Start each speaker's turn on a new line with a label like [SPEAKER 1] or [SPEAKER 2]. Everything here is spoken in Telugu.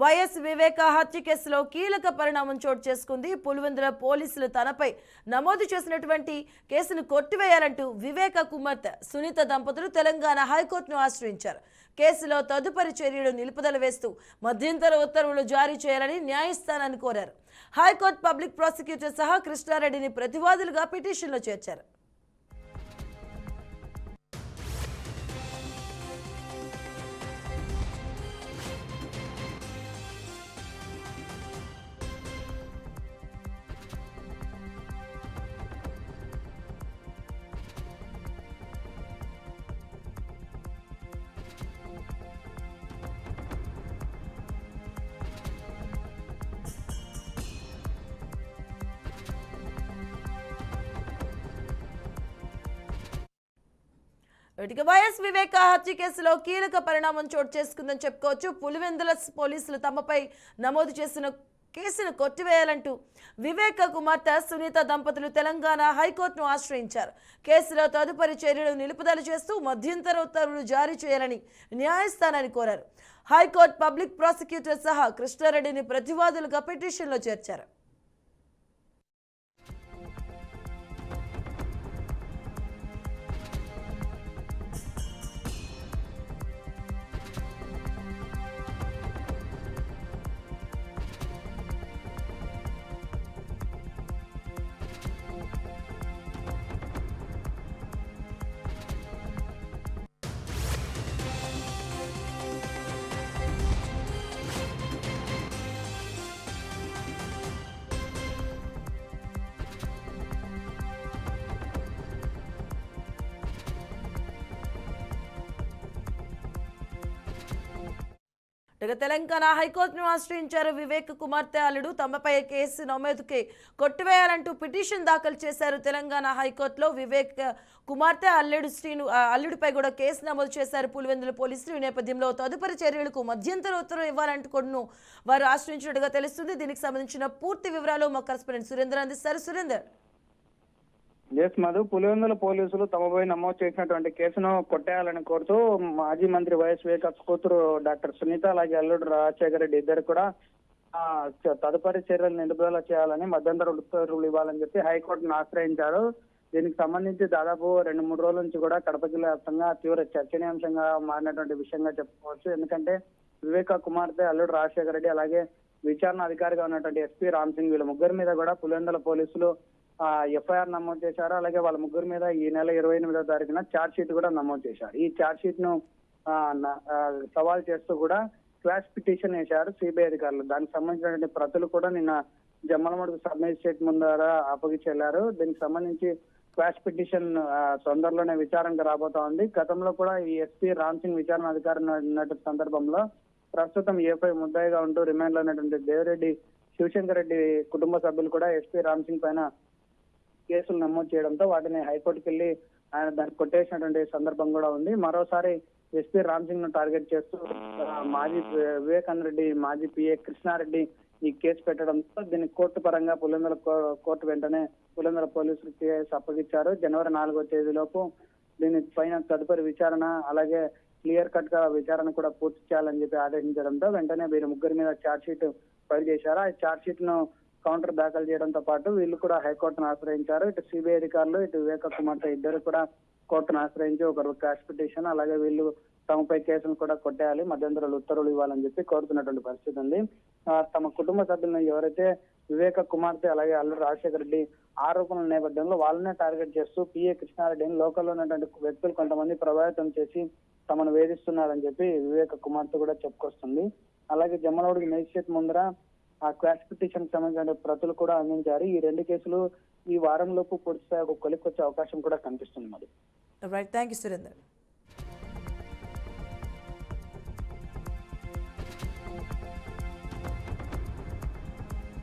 [SPEAKER 1] వైఎస్ వివేక హత్య కేసులో కీలక పరిణామం చోటు చేసుకుంది. పులివెందుల పోలీసులు తనపై నమోదు చేసినటువంటి కేసును కొట్టివేయాలంటూ వివేక కుమార్తె సునీత దంపతులు తెలంగాణ హైకోర్టును ఆశ్రయించారు. కేసులో తదుపరి చర్యలు నిలుపుదల వేస్తూ మధ్యంతర ఉత్తర్వులు జారీ చేయాలని న్యాయస్థానాన్ని కోరారు. హైకోర్టు పబ్లిక్ ప్రాసిక్యూటర్ సహా కృష్ణారెడ్డిని ప్రతివాదులుగా పిటిషన్లో చేర్చారు. వైఎస్ వివేక హత్య కేసులో కీలక పరిణామం చోటు చేసుకుందని చెప్పుకోవచ్చు. పులివెందుల పోలీసులు తమపై నమోదు చేసిన కేసును కొట్టివేయాలంటూ వివేక కుమార్తె సునీత దంపతులు తెలంగాణ హైకోర్టును ఆశ్రయించారు. కేసులో తదుపరి చర్యలు నిలుపుదల చేస్తూ మధ్యంతర ఉత్తర్వులు జారీ చేయాలని న్యాయస్థానాన్ని కోరారు. హైకోర్టు పబ్లిక్ ప్రాసిక్యూటర్ సహా కృష్ణారెడ్డిని ప్రతివాదులుగా పిటిషన్లో చేర్చారు. తెలంగాణ హైకోర్టును ఆశ్రయించారు. వివేక్ కుమార్తె అల్లుడు తమపై కేసు నమోదుకి కొట్టివేయాలంటూ పిటిషన్ దాఖలు చేశారు. తెలంగాణ హైకోర్టులో వివేక్ కుమార్తె అల్లుడిపై కూడా కేసు నమోదు చేశారు పులివెందుల పోలీసులు. ఈ నేపథ్యంలో తదుపరి చర్యలకు మధ్యంతర ఉత్తర్వులు ఇవ్వాలంటూ కూడా వారు ఆశ్రయించినట్టుగా తెలుస్తుంది. దీనికి సంబంధించిన పూర్తి వివరాలు మా కరెస్పాండెంట్ సురేందర్ అందిస్తారు. సురేందర్.
[SPEAKER 2] మధు, పులివెందుల పోలీసులు తమపై నమోదు చేసినటువంటి కేసును కొట్టేయాలని కోరుతూ మాజీ మంత్రి వైఎస్ వివేక కూతురు డాక్టర్ సునీత అలాగే అల్లుడు రాజశేఖర రెడ్డి ఇద్దరు కూడా తదుపరి చర్యలు నిలుపుదల చేయాలని మధ్యంతర ఉత్తర్వులు ఇవ్వాలని చెప్పి హైకోర్టును ఆశ్రయించారు. దీనికి సంబంధించి దాదాపు 2-3 రోజుల నుంచి కూడా కడప జిల్లా వ్యాప్తంగా తీవ్ర చర్చనీయాంశంగా మారినటువంటి విషయంగా చెప్పుకోవచ్చు. ఎందుకంటే వివేక కుమార్తె అల్లుడు రాజశేఖర రెడ్డి అలాగే విచారణ అధికారిగా ఉన్నటువంటి ఎస్పీ రామ్ సింగ్ వీళ్ళ ముగ్గురు మీద కూడా పులివెందుల పోలీసులు ఎఫ్ఐఆర్ నమోదు చేశారు. అలాగే వాళ్ళ ముగ్గురు మీద ఈ నెల 28వ తారీఖున ఛార్జ్ షీట్ కూడా నమోదు చేశారు. ఈ ఛార్జ్ షీట్ ను సవాల్ చేస్తూ కూడా క్వాష్ పిటిషన్ వేశారు సిబిఐ అధికారులు. దానికి సంబంధించినటువంటి ప్రతులు కూడా నిన్న జమ్మలమడుగు సబ్ మేజిస్ట్రేట్ ముందర అప్పగించెళ్లారు. దీనికి సంబంధించి క్వాష్ పిటిషన్ తొందరలోనే విచారణకు రాబోతా ఉంది. గతంలో కూడా ఈ ఎస్పీ రామ్ సింగ్ విచారణ అధికారి ఉన్నటువంటి సందర్భంలో ప్రస్తుతం ఏపై ముద్దాయిగా ఉంటూ రిమాండ్ లో ఉన్నటువంటి దేవిరెడ్డి శివశంకర్ రెడ్డి కుటుంబ సభ్యులు కూడా ఎస్పీ రామ్ సింగ్ పైన కేసులు నమోదు చేయడంతో వాటిని హైకోర్టుకి వెళ్లి ఆయన దాన్ని కొట్టేసినటువంటి సందర్భం కూడా ఉంది. మరోసారి ఎస్పీ రామ్ సింగ్ ను టార్గెట్ చేస్తూ మాజీ వివేకానంద రెడ్డి మాజీ పిఏ కృష్ణారెడ్డి ఈ కేసు పెట్టడంతో దీన్ని కోర్టు పరంగా పులివెందుల కోర్టు వెంటనే పులివెందుల పోలీసులు కేసు అప్పగించారు. జనవరి 4వ తేదీలోపు దీని పైన తదుపరి విచారణ అలాగే క్లియర్ కట్ గా విచారణ కూడా పూర్తి చేయాలని చెప్పి ఆదేశించడంతో వెంటనే వీరి ముగ్గురి మీద ఛార్జ్ షీట్ ఫైల్ చేశారు. ఆ ఛార్జ్ షీట్ ను కౌంటర్ దాఖలు చేయడంతో పాటు వీళ్ళు కూడా హైకోర్టును ఆశ్రయించారు. ఇటు సిబిఐ అధికారులు ఇటు వివేక కుమార్తె ఇద్దరు కూడా కోర్టును ఆశ్రయించి ఒకరు క్వాష్ పిటిషన్ అలాగే వీళ్ళు తమపై కేసును కూడా కొట్టేయాలి, మధ్యంతర ఉత్తర్వులు ఇవ్వాలని చెప్పి కోరుతున్నటువంటి పరిస్థితి ఉంది. తమ కుటుంబ సభ్యులను ఎవరైతే వివేక కుమార్తె అలాగే అల్లుడు రాజశేఖర రెడ్డి ఆరోపణల నేపథ్యంలో వాళ్ళనే టార్గెట్ చేస్తూ పిఏ కృష్ణారెడ్డిని లోకల్లో ఉన్నటువంటి వ్యక్తులు కొంతమంది ప్రభావితం చేసి తమను వేధిస్తున్నారని చెప్పి వివేక కుమార్తె కూడా చెప్పుకొస్తుంది. అలాగే జమ్మలమడుగు మేజిస్ట్రేట్ ముందర ఆ క్వాష్ పిటిషన్ సంబంధించిన ప్రతులు కూడా అందించారు. ఈ 2 కేసులు ఈ వారం లోపు పూర్తి స్థాయి ఒక కొలిక్కొచ్చే అవకాశం కూడా కనిపిస్తుంది. మరి
[SPEAKER 1] రైట్, థ్యాంక్ యూ సురేందర్.